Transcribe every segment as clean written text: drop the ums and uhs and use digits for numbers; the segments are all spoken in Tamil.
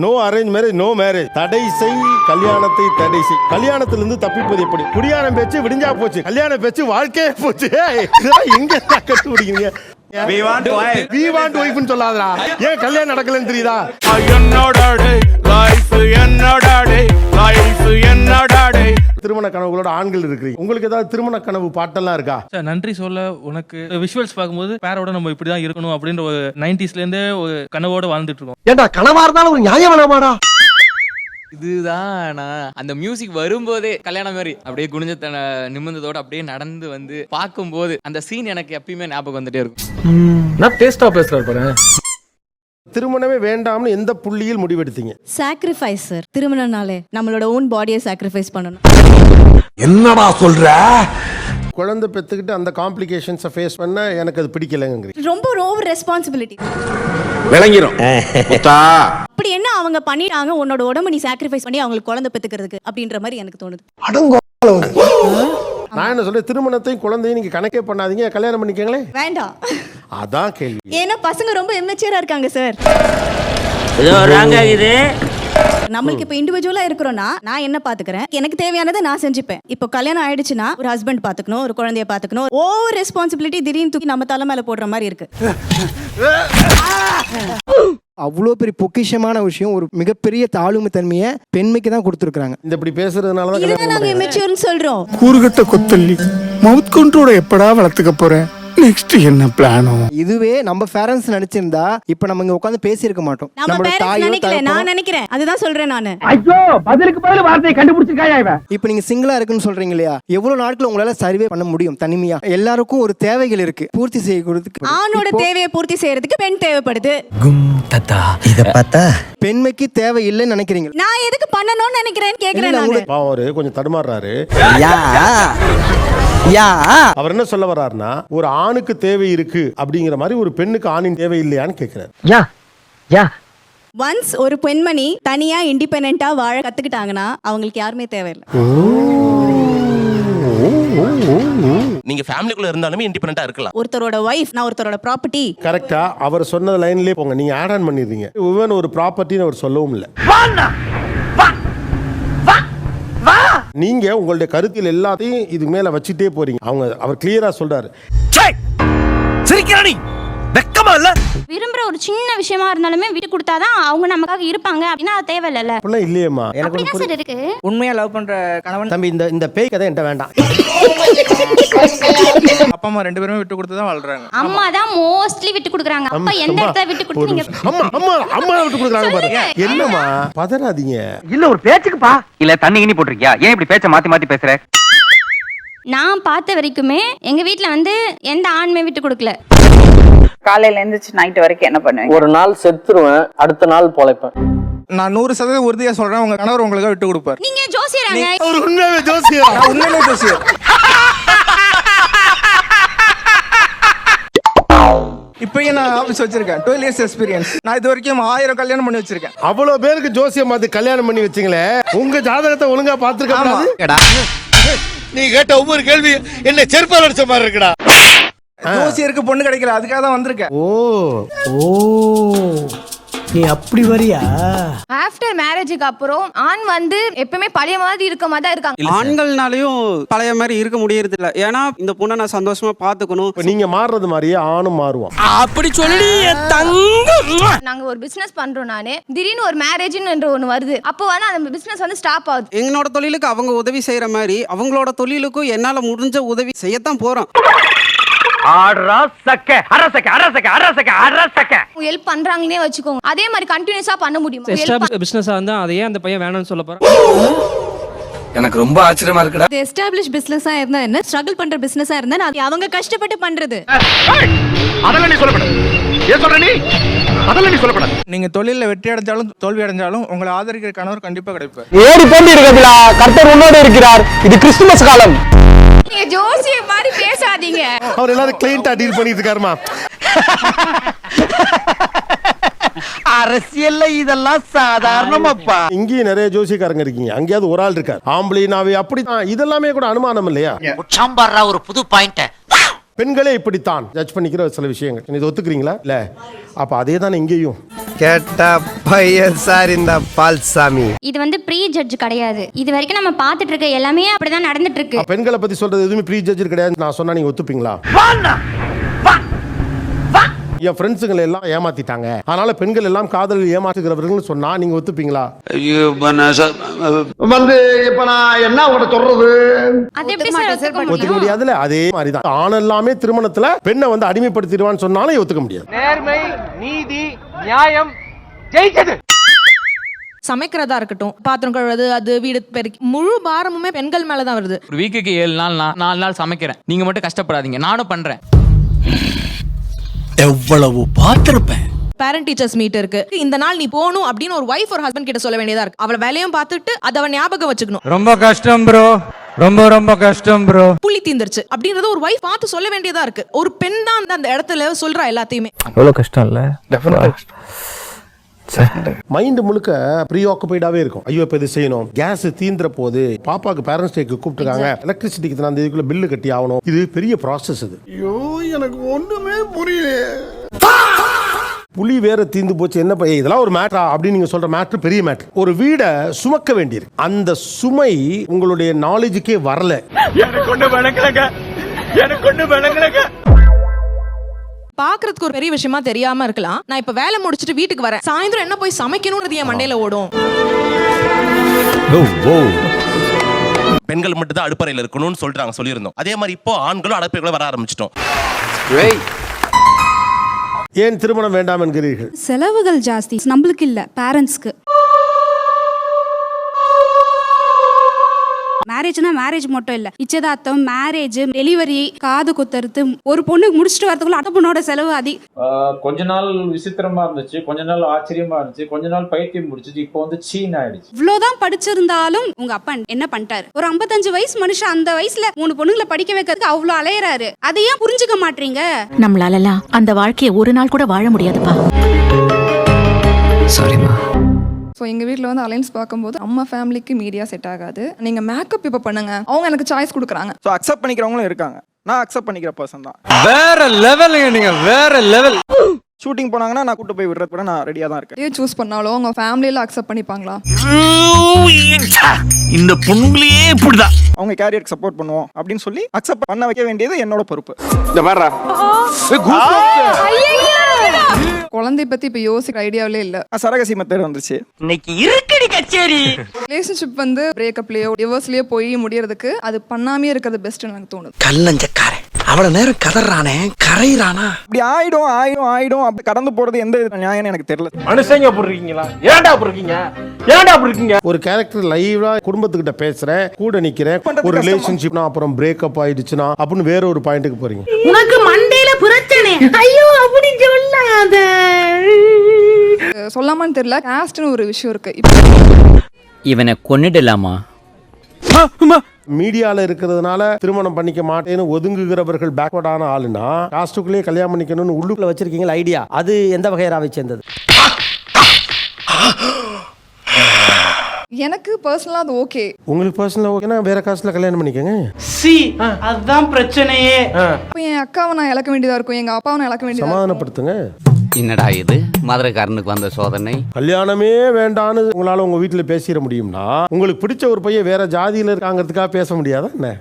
No arrange marriage, no marriage. தடை செய் கல்யாணத்தை, தடை செய். கல்யாணத்திலிருந்து தப்பிப்பது எப்படி? குடியானம் பேச்சு விடிஞ்சா போச்சு, கல்யாண பேச்சு வாழ்க்கையே போச்சு. எங்க கட்டு பிடிக்கிறீங்க? We want wife ன்னு சொல்லாதடா. ஏன் கல்யாணம் நடக்கலன்னு தெரியுதா? திருமண கனவுகளோட ஆண்கள் இருக்கிறீங்க, உங்களுக்கு ஏதாவது திருமண கனவு பாட்டெல்லாம் இருக்கா? நன்றி சொல்ல உனக்கு விஷுவல்ஸ் பார்க்கும்போது பேரோட நம்ம இப்படிதான் இருக்கணும் அப்படின்ற ஒரு 90sல இருந்தே ஒரு கனவோட வாழ்ந்துட்டு இருக்கோம். ஏண்டா கனவா இருந்தாலும் ஒரு நியாயம் வேணாமாடா? இதுதான் நான் அந்த மியூசிக் வரும்போதே கல்யாணம் மாதிரி அப்படியே குனிஞ்ச நிமிர்ந்ததோட அப்படியே நடந்து வந்து பார்க்கும்போது அந்த சீன் எனக்கு எப்பயுமே ஞாபகம் வந்துட்டே இருக்கும். நான் டேஸ்டா பேசுறேன் பாரு. திருமணமே வேண்டாம்னு எந்த புள்ளியில் முடிவெடுத்தீங்க? Sacrifice sir. திருமணம்னாலே நம்மளோட ஓன் பாடியை சாக்ரிஃபைஸ் பண்ணணும். என்னடா சொல்ற? குழந்தை பெத்துக்கிட்டு அந்த காம்ப்ளிகேஷன்ஸை ஃபேஸ் பண்ண எனக்கு அது பிடிக்கலங்கிறீங்க. ரொம்ப ஓவர் ரெஸ்பான்சிபிலிட்டி விளங்கிரும். அப்படி என்ன அவங்க பண்ணிட்டாங்க உன்னோட உடம்பு நீ சாக்ரிஃபைஸ் பண்ணி அவங்களுக்கு குழந்தை பெத்துக்கிறதுக்கு அப்படின்ற மாதிரி எனக்கு தோணுது. நான் என்ன சொல்றேன், திருமணத்தையும் குழந்தையும் நீங்க கணக்கே பண்ணாதீங்க, கல்யாணம் பண்ணிக்கங்களே. வேண்டாம், அதான் கேள்வி. ஏன்னா பசங்க ரொம்ப இம்மெச்சூரா இருக்காங்க சார். நம்மளுக்கு இப்ப இண்டிவிஜுவலா இருக்கிறோம்னா நான் என்ன பாத்துக்கிறேன், எனக்கு தேவையானதை நான் செஞ்சுப்பேன். இப்போ கல்யாணம் ஆயிடுச்சுன்னா ஒரு ஹஸ்பண்ட் பாத்துக்கணும், ஒரு குழந்தைய பாத்துக்கணும். ஓவர் ரெஸ்பான்சிபிலிட்டி திடீர்னு தூக்கி நம்ம தலை மேல போடுற மாதிரி இருக்கு. அவ்வளோ பெரிய பொக்கிஷமான விஷயம், ஒரு மிகப்பெரிய தாழ்மை தன்மையை பெண்மைக்கு தான் கொடுத்துருக்காங்க. இந்த இப்படி பேசுறதுனால தான் இதுதான் நாங்க இம்மெச்சூர்னு சொல்றோம். கூறுகட்ட கொத்தல்லி மவுத் கண்ட்ரோல எப்படா வளர்த்துக்க போறேன்? நெக்ஸ்ட் என்ன பிளானோ? இதுவே நம்ம பேரண்ட்ஸ் நினைச்சிருந்தா இப்ப நம்ம இங்க உட்கார்ந்து பேசி இருக்க மாட்டோம். நம்ம பேரண்ட்ஸ் நினைக்கல, நான் நினைக்கிறேன். அதுதான் சொல்றேன் நானு. ஐயோ பதிலுக்கு பதில் வார்த்தையை கண்டுபிடிச்சிருக்காயா இவன்? இப்ப நீங்க சிங்கிளா இருக்குன்னு சொல்றீங்க இல்லையா? எவ்வளவு நாட்கள் உங்களால சர்வே பண்ண முடியும் தனிமையா? எல்லாருக்கும் ஒரு தேவைகள் இருக்கு, பூர்த்தி செய்யறதுக்கு. ஆணோட தேவையை பூர்த்தி செய்யறதுக்கு பெண் தேவைப்படுது. இத பார்த்தா பெண்மைக்கு தேவை இல்லைன்னு நினைக்கிறீங்க. நான் எதுக்கு பண்ணணும்னு நினைக்கிறேன்னு கேக்குறேன் நானு. அவரு கொஞ்சம் தடுமாறுறாரு. அவர் என்ன சொல்ல வர்றாருன்னா, ஒரு ஆணுக்கு தேவை இருக்கு அப்படிங்கிற மாதிரி ஒரு பெண்ணுக்கு ஆணின் தேவை இல்லையான்னு கேக்குறாரு. ஒன்ஸ் ஒரு பெண்மணி தனியா இண்டிபெண்டன்ட்டா வாழ கத்துக்கிட்டாங்கன்னா அவங்களுக்கு யாருமே தேவையில்லை. நீங்க ஃபேமிலிக்குள்ள இருந்தாலுமே இண்டிபெண்டன்ட்டா இருக்கலாம். ஒருத்தரோட வைஃப், நான் ஒருத்தரோட ப்ராப்பர்ட்டி. கரெக்டா அவர் சொன்ன லைன்லயே போங்க, நீங்க ஆட் ஆன் பண்ணிடுறீங்க. இவன் ஒரு ப்ராப்பர்ட்டின்னு அவர் சொல்லவும் இல்லை. நீங்க உங்களுடைய கருத்தில் எல்லாத்தையும் இது மேல வச்சுட்டே போறீங்க. அவர் கிளியரா சொல்றாரு. வெக்கமா இல்ல? விரும்புற ஒரு சின்ன விஷயமா இருந்தாலுமே விட்டு கொடுத்தாதான் அவங்க நமக்காக இருப்பாங்க அப்படின்னா அது தேவையில்ல. அப்படிலாம் இல்லையேம்மா. எனக்கு சார் இருக்கு. உண்மையா லவ் பண்ற கணவன் தம்பி இந்த பேய் கதை என்கிட்ட வேண்டாம். அப்பா அம்மா ரெண்டு பேருமே விட்டு கொடுத்து தான் வாழ்றாங்க. அம்மா தான் மோஸ்ட்லி விட்டு கொடுக்குறாங்க. அப்பா எந்த இடத்துல விட்டு கொடுத்தீங்க? அம்மா விட்டு கொடுக்குறாங்க பாருங்க. என்னம்மா பதறாதீங்க. இல்ல ஒரு பேச்சுக்குப்பா. இல்ல தண்ணி கிண்ணி போட்டுருக்கியா? ஏன் இப்படி பேச்ச மாத்தி மாத்தி பேசுற? நான் பார்த்த வரைக்குமே எங்க வீட்ல வந்து எந்த ஆண்மை விட்டு கொடுக்கல. காலையில எந்திரிச்சு நைட் வரைக்கும் என்ன பண்ணுவேன்? ஒரு நாள் செத்துருவேன், அடுத்த நாள் பொழைப்பேன். நான் 100% உறுதியா சொல்றேன், உங்க கணவர் உங்களுக்கு விட்டு கொடுப்பார். நீங்க ஜோசியராங்க. அவர் உண்மையாவே ஜோசியர். உண்மையிலே ஜோசியர். இப்பயும் நான் ஆபீஸ் வச்சிருக்கேன். 12 years எக்ஸ்பீரியன்ஸ். நான் இது வரைக்கும் 1000 கல்யாணம் பண்ணி வச்சிருக்கேன். அவ்வளவு பேருக்கு ஜோசியம் பார்த்து கல்யாணம் பண்ணி வச்சீங்களே, உங்க ஜாதகத்தை ஒழுங்கா பார்த்திருக்காங்க. நீ கேட்ட ஒவ்வொரு கேள்வி என்ன செருப்பால் அடிச்ச மாதிரி இருக்குடா. ஜோசியருக்கு பொண்ணு கிடைக்கல, அதுக்காக தான் வந்திருக்கேன். நீ அப்படி வரியா? ஆஃப்டர் மேரேஜுக்கு அப்புறம் ஆண் வந்து எப்பவுமே பழைய மாதிரி இருக்க மாதிரி தான் இருக்காங்க. ஆண்கள்னாலையும் பழைய மாதிரி இருக்க முடியறது இல்ல. ஏன்னா இந்த பொண்ணை நான் சந்தோஷமா பாத்துக்கணும். நீங்க மாறுறது மாதிரியே ஆணும் மாறுவான். அப்படி சொல்லி நாங்க ஒரு பிசினஸ் பண்றோம். நானே திடீர்னு ஒரு மேரேஜ்ன்ற ஒண்ணு வருது. அப்போ வந்து அந்த பிசினஸ் வந்து ஸ்டாப் ஆகுது. எங்களோட தொழிலுக்கு அவங்க உதவி செய்யற மாதிரி அவங்களோட தொழிலுக்கும் என்னால முடிஞ்ச உதவி செய்யத்தான் போறோம். ஹெல்ப் பண்றாங்கன்னே வச்சுக்கோங்க. அதே மாதிரி கண்டினியூஸா பண்ண முடியும். பிசினஸா இருந்தா அதையே அந்த பையன் வேணும்னு சொல்ல போறான். எனக்கு ரொம்ப ஆச்சரியமா இருக்குடா. இது எஸ்டாப்லிஷ் பிசினஸா இருந்தா என்ன, ஸ்ட்ரகிள் பண்ற பிசினஸா இருந்தா அது அவங்க கஷ்டப்பட்டு பண்றது. அதெல்லாம் நீ சொல்லப்படாது. ஏன் சொல்ற நீ? அதெல்லாம் நீ சொல்லப்படாது. நீங்க தொழில வெற்றி அடைஞ்சாலும் தோல்வி அடைஞ்சாலும் உங்களை ஆதரிக்கிற கணவர் கண்டிப்பா கிடைப்பார். ஏறி போண்டி இருக்கீங்களா? கர்த்தர் உன்னோடு இருக்கிறார். இது கிறிஸ்துமஸ் காலம். நீங்க ஜோசிய மாதிரி பேசாதீங்க. அவர் எல்லாரும் கிளையண்டா டீல் பண்ணிட்டு இருக்காருமா. அரசியல்ல இதெல்லாம் சாதாரணமாப்பா. இங்கேயும் நிறைய ஜோசியக்காரங்க இருக்கீங்க, அங்கேயாவது ஒரு ஆள் இருக்கார் ஆம்பளை நாவே அப்படிதான். இதெல்லாமே கூட அனுமானம் இல்லையா? சாம்பார்ரா ஒரு புது பாயிண்ட். பெண்களே இப்படித்தான் ஜட்ஜ் பண்ணிக்கிற சில விஷயங்கள். இது ஒத்துக்கிறீங்களா? இல்ல, அப்ப அதே தானே இங்கேயும். கேட்டா பையன் சார் இந்த பால்சாமி. இது வந்து ப்ரீ ஜட்ஜ் கிடையாது. இது வரைக்கும் நம்ம பார்த்துட்டு இருக்க எல்லாமே அப்படிதான் நடந்துட்டு இருக்கு. பெண்களை பத்தி சொல்றது எதுவுமே ப்ரீ ஜட்ஜ் கிடையாது நான் சொன்னா நீங்க ஒத்துப்பீங்களா? என் ஃப்ரெண்ட்ஸுங்களை எல்லாம் ஏமாத்திட்டாங்க, அதனால பெண்கள் எல்லாம் காதலில் ஏமாற்றுகிறவர்கள் சொன்னா நீங்க ஒத்துப்பீங்களா? வந்து இப்ப நான் என்ன உங்கள்கிட்ட சொல்றது? அது எப்படி சார் ஒத்துக்க ஒத்துக்க முடியாதுல்ல. அதே மாதிரிதான் ஆண் எல்லாமே திருமணத்துல பெண்ணை வந்து அடிமைப்படுத்திடுவான்னு சொன்னாலும் ஒத்துக்க முடியாது. நேர்மை, நீதி, நியாயம் ஜெயிச்சது. சமைக்கிறதா இருக்கட்டும், பாத்திரம் கழுவுறது, அது வீடு பெருக்கி, முழு பாரமுமே பெண்கள் மேலதான் வருது. ஒரு வீக்குக்கு 7 நாள் 4 நாள் சமைக்கிறேன். நீங்க மட்டும் கஷ்டப்படாதீங்க, நானும் பண்றேன். எவ்வளவு பார்த்திருப்பேன். பேரண்ட் டீச்சர்ஸ் மீட் இருக்கு, இந்த நாள் நீ போகணும் அப்படின்னு ஒரு வைஃப் ஒரு ஹஸ்பண்ட் கிட்ட சொல்ல வேண்டியதா இருக்கு. அவளை வேலையும் பார்த்துட்டு அதை அவன் ஞாபகம் வச்சுக்கணும். ரொம்ப கஷ்டம் ப்ரோ, ரொம்ப கஷ்டம் ப்ரோ. புள்ளி தீந்துருச்சு அப்படின்றத ஒரு வைஃப் பார்த்து சொல்ல வேண்டியதா இருக்கு. ஒரு பெண் தான் அந்த இடத்துல சொல்றா எல்லாத்தையுமே. எவ்வளவு கஷ்டம் இல்ல? மைண்ட் முழுக்க ப்ரீ ஆக்குபைடாவே இருக்கும். ஐயோ இப்ப இது செய்யணும், கேஸ் தீந்துற போது, பாப்பாக்கு பேரண்ட்ஸ் டேக்கு கூப்பிட்டுருக்காங்க, எலக்ட்ரிசிட்டிக்கு நான் இதுக்குள்ள பில்லு கட்டி ஆகணும். இது பெரிய ப்ராசஸ். இது ஐயோ எனக்கு ஒண்ணுமே புரியல. புலி வேற தீந்து போச்சு, என்ன இதெல்லாம் ஒரு மேட்டரா அப்படின்னு நீங்க சொல்ற மேட்டர் பெரிய மேட்டர். ஒரு வீடை சுமக்க வேண்டியிருக்கு, அந்த சுமை உங்களுடைய நாலேஜுக்கே வரல. எனக்கு ஒண்ணு விளங்கலங்க. பாக்குறதுக்கு ஒரு பெரிய விஷயமா தெரியாம இருக்கலாம். நான் இப்ப வேலை முடிச்சிட்டு வீட்டுக்கு வரேன், சாயந்தரம் என்ன போய் சமைக்கணும்ன்றது என் மண்டையில ஓடும். பெண்கள் மட்டும் தான் அடுப்பறையில் இருக்கணும்னு சொல்லிட்டு சொல்லியிருந்தோம். அதே மாதிரி இப்போ ஆண்களும் அடுப்பறைக்குள்ள வர ஆரம்பிச்சிட்டோம். ஏன் திருமணம் வேண்டாம் என்கிறீர்கள்? செலவுகள் ஜாஸ்தி, நம்மளுக்கு இல்ல, பேரண்ட்ஸ்க்கு. மேரேஜ்னா மேரேஜ் மட்டும் இல்ல, நிச்சயதார்த்தம், மேரேஜ், டெலிவரி, காது குத்துறது, ஒரு பொண்ணுக்கு முடிச்சுட்டு வரதுக்குள்ள அந்த பொண்ணோட செலவு கொஞ்ச நாள் விசித்திரமா இருந்துச்சு, கொஞ்ச நாள் ஆச்சரியமா இருந்துச்சு, கொஞ்ச நாள் பைத்தியம் முடிச்சிச்சு, இப்போ வந்து சீன் ஆயிடுச்சு. இவ்வளவுதான் படிச்சிருந்தாலும் உங்க அப்பா என்ன பண்ணிட்டாரு? ஒரு 55 வயசு மனுஷன் அந்த வயசுல 3 பொண்ணுங்களை படிக்க வைக்கிறதுக்கு அவ்வளவு அலையறாரு. அதை ஏன் புரிஞ்சுக்க மாட்டீங்க? நம்மளாலலாம் அந்த வாழ்க்கையை ஒரு நாள் கூட வாழ முடியாதுப்பா. சாரிமா. ஸோ எங்கள் வீட்டில் வந்து அலைன்ஸ் பார்க்கும்போது அம்மா ஃபேமிலிக்கு மீடியா செட் ஆகாது. நீங்கள் மேக்கப் இப்போ பண்ணுங்க, அவங்க எனக்கு சாய்ஸ் கொடுக்குறாங்க. ஸோ அக்செப்ட் பண்ணிக்கிறவங்களும் இருக்காங்க. நான் அக்செப்ட் பண்ணிக்கிற பர்சன் தான். வேற லெவலுங்க, நீங்க வேற லெவல். ஷூட்டிங் போனாங்கன்னா நான் கூட்டு போய் விடுறது கூட நான் ரெடியாக தான் இருக்கேன். சூஸ் பண்ணாலும் உங்கள் ஃபேமிலியில் அக்செப்ட் பண்ணிப்பாங்களா? இந்த பொண்ணுங்களே இப்படிதான். அவங்க கேரியருக்கு சப்போர்ட் பண்ணுவோம் அப்படின்னு சொல்லி அக்செப்ட் பண்ண வைக்க வேண்டியது என்னோட பொறுப்பு. இந்த பாருடா, குழந்தை பத்தி இப்ப யோசிக்கிற ஐடியாவிலே இல்ல. சரகசி மெத்தட் வந்துருச்சு. இன்னைக்கு இருக்கடி கச்சேரி. ரிலேஷன்ஷிப் வந்து பிரேக்கப்லயோ டிவோர்ஸ்லயோ போய் முடியறதுக்கு அது பண்ணாமே இருக்கிறது பெஸ்ட் எனக்கு தோணுது. கல்லஞ்சக்காரன் அவ்வளவு நேரம் கதறானே, கரையிறானா? இப்படி ஆயிடும் அப்படி கடந்து போறது எந்த நியாயம்னு எனக்கு தெரியல. மனுஷங்க போடுறீங்களா? ஏன்டா போடுறீங்க? ஒரு கேரக்டர் லைவா குடும்பத்துக்கிட்ட பேசுறேன், கூட நிக்கிறேன், ஒரு ரிலேஷன்ஷிப்னா அப்புறம் பிரேக்கப் ஆயிடுச்சுனா அப்படின்னு வேற ஒரு பாயிண்ட்க்கு போறீங்க. உனக்கு மண்டையில பிரச்சனை. ஐயோ அப்படி சொல்லாத. சொல்லாமான்னு தெரியல, காஸ்ட்னு ஒரு விஷயம் இருக்கு. இவனை கொன்னுடலாமா? மீடியால இருக்கிறதுனால திருமணம் பண்ணிக்க மாட்டேன்னு ஒதுங்குகிறவர்கள் பேக்வர்டான ஆளுனா காஸ்டுக்குள்ளே கல்யாணம் பண்ணிக்கணும்னு உள்ளுக்குள்ள வச்சிருக்கீங்களா ஐடியா? அது எந்த வகையராவை சேர்ந்தது? எனக்கு பர்சனலா அது ஓகே. உங்களுக்கு பர்சனலா ஓகேனா வேற காஸ்ட்ல கல்யாணம் பண்ணிக்கங்க. அதுதான் பிரச்சனையே. இப்போ என் அக்காவை நான் இழக்க வேண்டியதா இருக்கும், எங்க அப்பாவை நான் இழக்க வேண்டியதா. சமாதானப்படுத்துங்க. என்னடா இது மதுரைக்காரனுக்கு வந்த சோதனை? கல்யாணமே வேண்டான்னு உங்களால உங்க வீட்டுல பேசிட முடியும்னா உங்களுக்கு பிடிச்ச ஒரு பையன் வேற ஜாதியில இருக்காங்கிறதுக்காக பேச முடியாதா என்ன?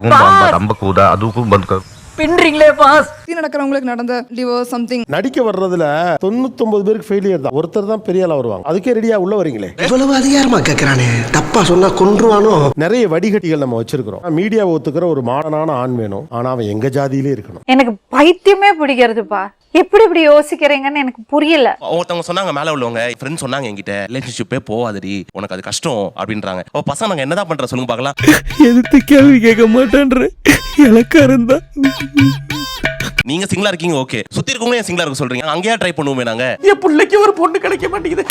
நடக்கிறவங்களுக்கு நடந்த டிவோர்ஸ் சம்திங் நடிக்க வர்றதுல 99 பேருக்கு ஃபெயிலியர் தான், ஒருத்தர் தான் பெரிய ஆளா வருவாங்க. அதுக்கே ரெடியா உள்ள வரீங்களே. இவ்வளவு அதிகாரமா கேக்குறானே, தப்பா சொன்னா கொன்றுவானோ. நிறைய வடிகட்டிகள் நம்ம வச்சிருக்கிறோம். மீடியாவை ஒத்துக்கிற ஒரு மாடனான ஆண் வேணும், ஆனா அவன் எங்க ஜாதியிலே இருக்கணும். எனக்கு பைத்தியமே பிடிக்கிறதுப்பா. எப்படி இப்படி யோசிக்கிறீங்கன்னு எனக்கு புரியல. ஒருத்தவங்க சொன்னாங்க, மேல உள்ளவங்க ஃப்ரெண்ட்ஸ் சொன்னாங்க என்கிட்ட, ரிலேஷன்ஷிப்பே போவாதடி, உனக்கு அது கஷ்டம் அப்படின்றாங்க. ஓ பசங்க நாங்க என்னதான் பண்ற சொல்லுங்க பார்க்கலாம். எதிர்த்து கேள்வி கேட்க மாட்டேன்ற எனக்கு இருந்தா. நீங்க சிங்கிளா இருக்கீங்க, ஓகே. சுத்தி இருக்கவங்க சிங்கிளா இருக்க சொல்றீங்க, அங்கேயா ட்ரை பண்ணுவோமே நாங்க. என் பிள்ளைக்கு ஒரு பொண்ணு கிடைக்க மாட்டேங்குது.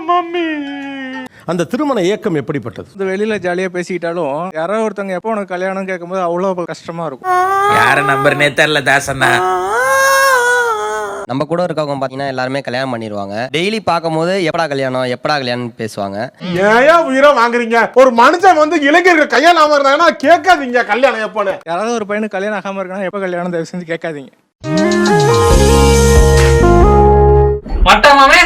மம்மி. அந்த திருமண ஏக்கம் எப்படிப்பட்டது? இந்த வெளியில ஜாலியா பேசிக்கிட்டாலும் யாரோ ஒருத்தவங்க எப்போ உனக்கு கல்யாணம் கேட்கும்போது அவ்வளவு கஷ்டமா இருக்கும். யார நம்பர்னே தெரியல தாசண்ணா. நம்ம கூட இருக்கவங்க பாத்தீங்கன்னா எல்லாருமே கல்யாணம் பண்ணிடுவாங்க. டெய்லி பார்க்கும்போது எப்படா கல்யாணம் பேசுவாங்க. ஏன் உயிரை வாங்குறீங்க? ஒரு மனுஷன் வந்து இளைஞர்கள் கல்யாணம் இருந்தாங்கன்னா கேட்காதீங்க கல்யாணம் எப்போன்னு. யாராவது ஒரு பையனுக்கு கல்யாணம் ஆகாம இருக்கானா எப்போ கல்யாணம் தயவு செஞ்சு கேட்காதீங்க. மட்டமாவே